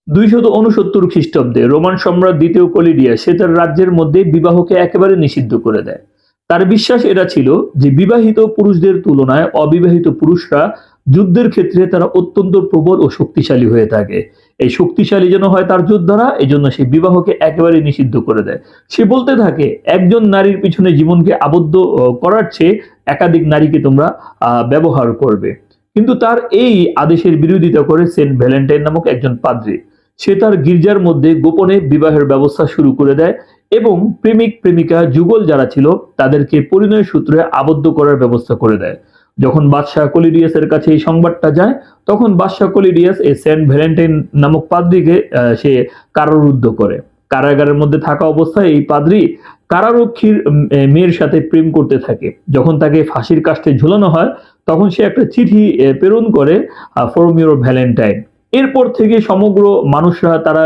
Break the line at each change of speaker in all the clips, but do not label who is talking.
269 খ্রিস্টাব্দে রোমান সম্রাট দ্বিতীয় কলিডিয়া সে তার রাজ্যের মধ্যে বিবাহকে একেবারে নিষিদ্ধ করে দেয়। তার বিশ্বাস এটা ছিল যে বিবাহিত পুরুষদের তুলনায় অবিবাহিত পুরুষরা যুদ্ধের ক্ষেত্রে তারা অত্যন্ত প্রবল ও শক্তিশালী হয়ে থাকে। এই শক্তিশালী যেন হয় তার যোদ্ধারা, এই জন্য সে বিবাহকে একেবারে নিষিদ্ধ করে দেয়। সে বলতে থাকে একজন নারীর পিছনে জীবনকে আবদ্ধ করার চেয়ে একাধিক নারীকে তোমরা ব্যবহার করবে। কিন্তু তার এই আদেশের বিরোধিতা করে সেন্ট ভ্যালেন্টাইন নামক একজন পাদ্রী সে তার গির্জার মধ্যে গোপনে বিবাহের ব্যবস্থা শুরু করে দেয় এবং প্রেমিক প্রেমিকা যুগল যারা ছিল তাদেরকে পরিণয় সূত্রে আবদ্ধ করার ব্যবস্থা করে দেয়। যখন বাদশাহ কলিডিয়াসের কাছে এই সংবাদটা যায় তখন বাদশাহ কলিডিয়াস এই সেন্ট ভ্যালেন্টাইন নামক পাদ্রীকে সে কারারুদ্ধ করে। কারাগারের মধ্যে থাকা অবস্থায় এই পাদ্রী কারারক্ষীর মেয়ের সাথে প্রেম করতে থাকে। যখন তাকে ফাঁসির কাস্টে ঝুলানো হয় তখন সে একটা চিঠি প্রেরণ করে ফ্রম ইউর ভ্যালেন্টাইন। এরপর থেকে সমগ্র মানুষরা তারা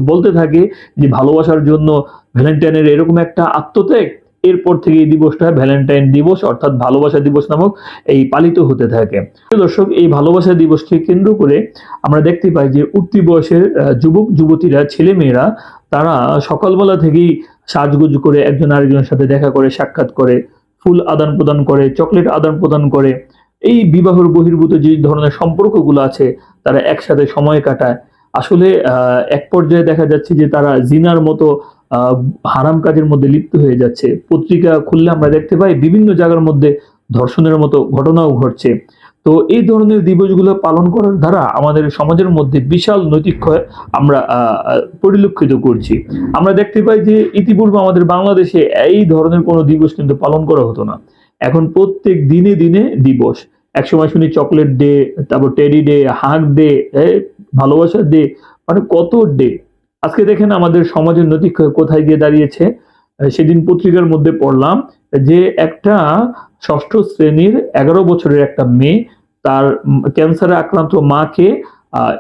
বলতে থাকে যে ভালোবাসার জন্য ভ্যালেন্টাইনের এরকম একটা আত্মত্যাগ। এরপর থেকে এই দিবসটা ভ্যালেন্টাইন দিবস অর্থাৎ ভালোবাসা দিবস নামক এই পালিত হতে থাকে। দর্শক, এই ভালোবাসা দিবসকে কেন্দ্র করে আমরা দেখতে পাই যে উঠতি বয়সের যুবক যুবতীরা ছেলে মেয়েরা তারা সকালবেলা থেকেই সাজগোজ করে একজন আরেকজনের সাথে দেখা করে, সাক্ষাৎ করে, ফুল আদান প্রদান করে, চকলেট আদান প্রদান করে। এই বিবাহের বহির্ভূত যে ধরনের সম্পর্কগুলো আছে তারা একসাথে সময় কাটায়। আসলে এক পর্যায়ে দেখা যাচ্ছে যে তারা জিনার মতো হারাম কাজের মধ্যে লিপ্ত হয়ে যাচ্ছে। পত্রিকা খুললে আমরা দেখতে পাই বিভিন্ন জায়গার মধ্যে ধর্ষণের মতো ঘটনাও ঘটছে। তো এই ধরনের দিবসগুলো পালন করার দ্বারা আমাদের সমাজের মধ্যে বিশাল নৈতিক ক্ষয় আমরা পরিলক্ষিত করছি। আমরা দেখতে পাই যে ইতিপূর্বে আমাদের বাংলাদেশে এই ধরনের কোনো দিবস কিন্তু পালন করা হতো না। এখন প্রত্যেক দিনে দিনে দিবস। একসময় শুনি চকলেট ডে, তারপর টেডি ডে, হাগ ডে, ভালোবাসার ডে, মানে কত ডে। আজকে দেখেন আমাদের সমাজের নৈতিক কোথায় গিয়ে দাঁড়িয়েছে। সেদিন পত্রিকার মধ্যে পড়লাম যে একটা ষষ্ঠ শ্রেণীর 11 বছরের একটা মেয়ে তার ক্যান্সারে আক্রান্ত মাকে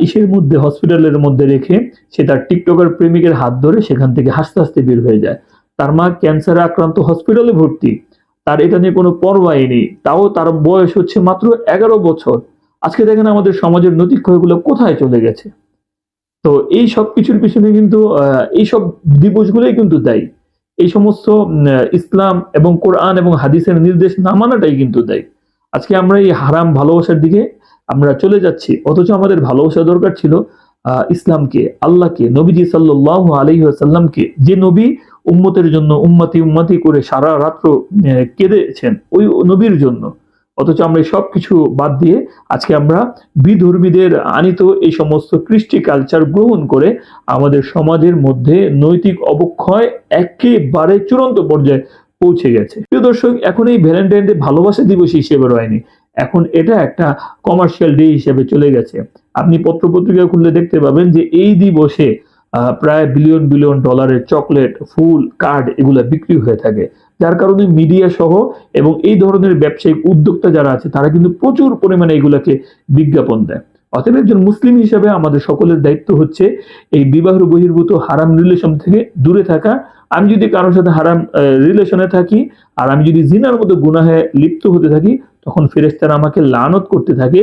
ইসের মধ্যে হসপিটালের মধ্যে রেখে সে তার টিকটকার প্রেমিকের হাত ধরে সেখান থেকে হাসতে হাসতে বের হয়ে যায়। তার মা ক্যান্সারে আক্রান্ত, হসপিটালে ভর্তি, তার এটা নিয়ে কোনো পরোয়াই নেই, তাও তার বয়স হচ্ছে মাত্র 11 বছর। আজকে দেখেন আমাদের সমাজের নৈতিক ক্ষয়গুলো কোথায় চলে গেছে। তো এই সব কিছুর পিছনে কিন্তু এইসব দিবসগুলোই কিন্তু দায়ী। এই সমস্ত ইসলাম এবং কোরআন এবং হাদিসের নির্দেশ না মানাটাই কিন্তু দায়ী। আজকে আমরা এই হারাম ভালোবাসার দিকে আমরা চলে যাচ্ছি, অথচ আমাদের ভালোবাসা দরকার ছিল ইসলামকে, আল্লাহকে, নবীজি সাল্লাল্লাহু আলাইহি ওয়াসাল্লামকে, যে নবী উম্মতের জন্য উম্মতি উম্মতি করে সারা রাত্র কেঁদেছেন ওই নবীর জন্য। অথচ আমরা সব কিছু বাদ দিয়ে আজকে আমরা বিধর্মীদের আনিত এই সমস্ত কৃষ্টি কালচার গ্রহণ করে আমাদের সমাজের মধ্যে নৈতিক অবক্ষয় একেবারে চূড়ান্ত পর্যায়ে পৌঁছে গেছে। প্রিয় দর্শক, এখন এই ভ্যালেন্টাইন ডে ভালোবাসা দিবস হিসেবে রয়নি, এখন এটা একটা কমার্শিয়াল ডে হিসেবে চলে গেছে। আপনি পত্রপত্রিকা খুললে দেখতে পাবেন যে এই দিবসে প্রায় বিলিয়ন বিলিয়ন ডলারের চকলেট, ফুল, কার্ড এগুলা বিক্রি হয়ে থাকে। যার কারণে মিডিয়া সহ এবং এই ধরনের ব্যবসায়িক উদ্যোক্তা যারা আছে তারা কিন্তু প্রচুর পরিমাণে এগুলাকে বিজ্ঞাপন দেয়। অতএব একজন মুসলিম হিসেবে আমাদের সকলের দায়িত্ব হচ্ছে এই বিবাহ বহির্ভূত হারাম রিলেশন থেকে দূরে থাকা। আমি যদি কারোর সাথে হারাম রিলেশনে থাকি আর আমি যদি জিনার মতো গুনাহে লিপ্ত হতে থাকি তখন ফেরেশতারা আমাকে লানত করতে থাকে,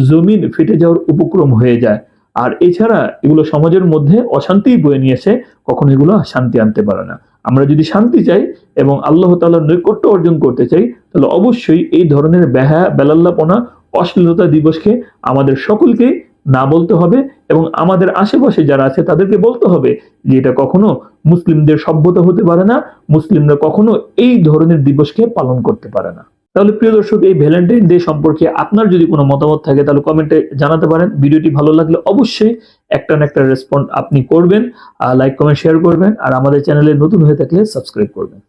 জমিন ফেটে যাওয়ার উপক্রম হয়ে যায়। আর এছাড়া এগুলো সমাজের মধ্যে অশান্তি বয়ে নিয়ে এসে কখনো এগুলো শান্তি আনতে পারে না। আমরা যদি শান্তি চাই এবং আল্লাহ তাআলার নৈকট্য অর্জন করতে চাই তাহলে অবশ্যই এই ধরনের বেলাল্লাপনা, অশ্লীলতা দিবসকে আমাদের সকলকে না বলতে হবে এবং আমাদের আশেপাশে যারা আছে তাদেরকে বলতে হবে যে এটা কখনো মুসলিমদের সভ্যতা হতে পারে না, মুসলিমরা কখনো এই ধরনের দিবসকে পালন করতে পারে না। তাহলে প্রিয় দর্শক, এই ভ্যালেন্টাইন ডে সম্পর্কে আপনার যদি কোনো মতামত থাকে তাহলে কমেন্টে জানাতে পারেন। ভিডিওটি ভালো লাগলে অবশ্যই একটা না একটা রেসপন্ড আপনি করবেন, লাইক কমেন্ট শেয়ার করবেন, আর আমাদের চ্যানেলে নতুন হয়ে থাকলে সাবস্ক্রাইব করবেন।